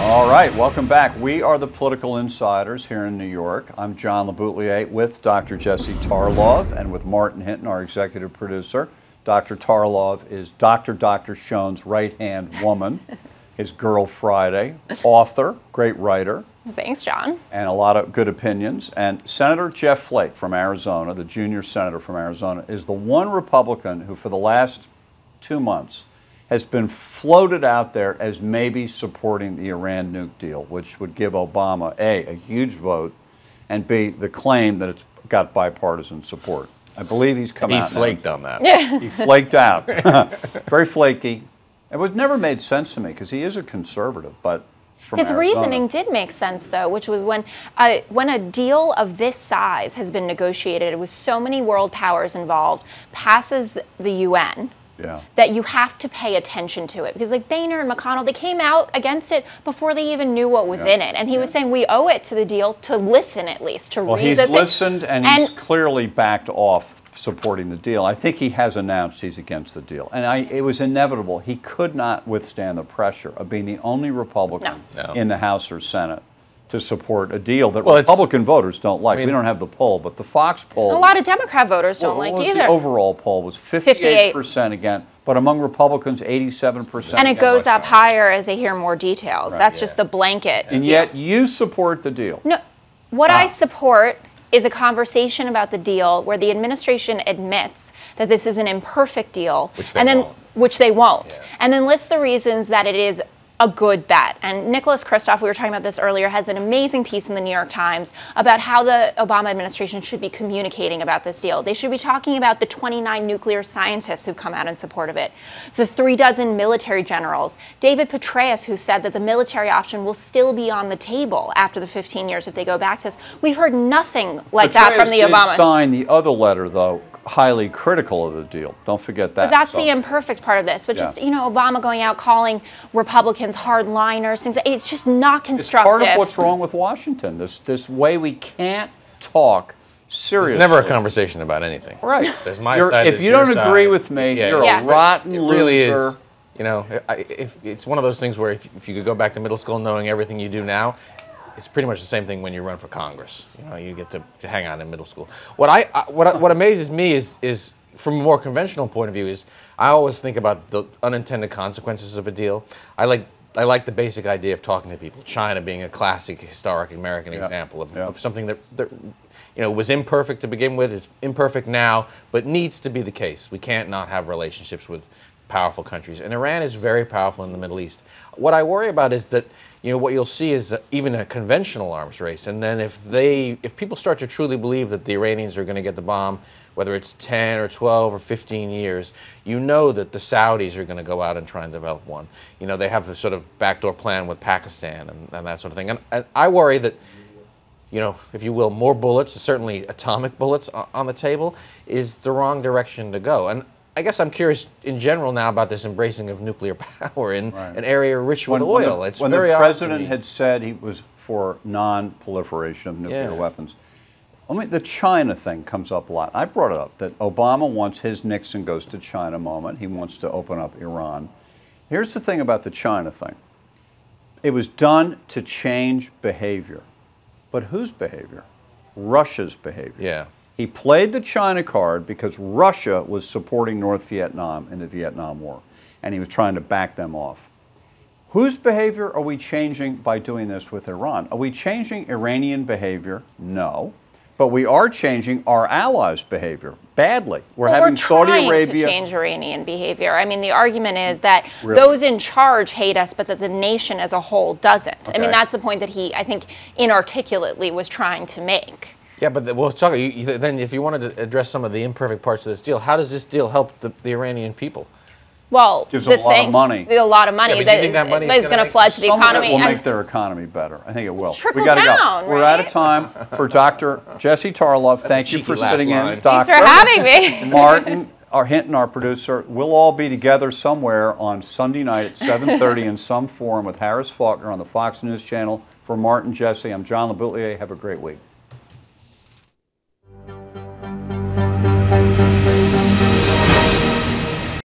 All right, welcome back. We are the Political Insiders here in New York. I'm John LeBoutelier with Dr. Jesse Tarlov and with Martin Hinton, our executive producer. Dr. Tarlov is Dr. Schoen's right-hand woman, his girl Friday, author, great writer. Thanks, John. And a lot of good opinions. And Senator Jeff Flake from Arizona, the junior senator from Arizona, is the one Republican who for the last 2 months has been floated out there as maybe supporting the Iran nuke deal, which would give Obama, A, huge vote, and B, the claim that it's got bipartisan support. I believe he's come out. He's flaked on that. Yeah. He flaked out. Very flaky. It was never made sense to me because he is a conservative, but from His Arizona. reasoning did make sense, though, which was when a deal of this size has been negotiated with so many world powers involved, passes the UN, that you have to pay attention to it. Because like Boehner and McConnell, they came out against it before they even knew what was in it. And he was saying we owe it to the deal to listen at least, to read the thing. Well, he's listened and he's clearly backed off supporting the deal. I think he has announced he's against the deal. And it was inevitable. He could not withstand the pressure of being the only Republican in the House or Senate to support a deal that Republican voters don't like. I mean, we don't have the poll, but the Fox poll... A lot of Democrat voters don't like either. The overall poll was 58% against, but among Republicans, 87%. And it goes up higher as they hear more details. That's just the blanket And deal. yet you support the deal. No, what I support is a conversation about the deal where the administration admits that this is an imperfect deal, which they won't, and then lists the reasons that it is a good bet. And Nicholas Kristof, we were talking about this earlier, has an amazing piece in the New York Times about how the Obama administration should be communicating about this deal. They should be talking about the 29 nuclear scientists who've come out in support of it, the 36 military generals, David Petraeus, who said that the military option will still be on the table after the 15 years if they go back to this. We've heard nothing like that from the Obamas. Petraeus signed the other letter, though, highly critical of the deal. Don't forget that. But that's the imperfect part of this. But just, you know, Obama going out calling Republicans hardliners, things, it's just not constructive. It's part of what's wrong with Washington. This way we can't talk seriously. There's never a conversation about anything. Right. There's my side, if you don't agree with me, you're a rotten loser. It really is. You know, if it's one of those things where if you could go back to middle school knowing everything you do now, it's pretty much the same thing when you run for Congress. You know, you get to hang on in middle school. What amazes me is from a more conventional point of view is I always think about the unintended consequences of a deal. I like the basic idea of talking to people. China being a classic historic American example of something that you know was imperfect to begin with, is imperfect now, but needs to be the case. We can't not have relationships with powerful countries, and Iran is very powerful in the Middle East. What I worry about is that, you know, what you'll see is even a conventional arms race, and then if people start to truly believe that the Iranians are going to get the bomb, whether it's 10 or 12 or 15 years, you know that the Saudis are going to go out and try and develop one. You know, they have the sort of backdoor plan with Pakistan and that sort of thing. And I worry that, you know, if you will, more bullets, certainly atomic bullets on the table, is the wrong direction to go. And I guess I'm curious in general now about this embracing of nuclear power in an area rich with oil. When the president had said he was for non-proliferation of nuclear weapons, I mean, the China thing comes up a lot. I brought it up that Obama wants his Nixon goes to China moment. He wants to open up Iran. Here's the thing about the China thing. It was done to change behavior. But whose behavior? Russia's behavior. Yeah. He played the China card because Russia was supporting North Vietnam in the Vietnam War, and he was trying to back them off. Whose behavior are we changing by doing this with Iran? Are we changing Iranian behavior? No. But we are changing our allies' behavior badly. We're having Saudi Arabia. We're trying to change Iranian behavior. I mean, the argument is that those in charge hate us, but that the nation as a whole doesn't. I mean, that's the point that he, I think, inarticulately was trying to make. Yeah, but then if you wanted to address some of the imperfect parts of this deal, how does this deal help the Iranian people? Well, gives a lot of money. A lot of money that is going to flood to the economy. Some of it will make their economy better. I think it will. We got to go. We're out of time. For Dr. Jesse Tarlov, thank you for sitting in. Thanks for having me. Martin, Hinton, our producer, we'll all be together somewhere on Sunday night at 7:30 in some forum with Harris Faulkner on the Fox News Channel. For Martin, Jesse, I'm John LeBoutelier. Have a great week.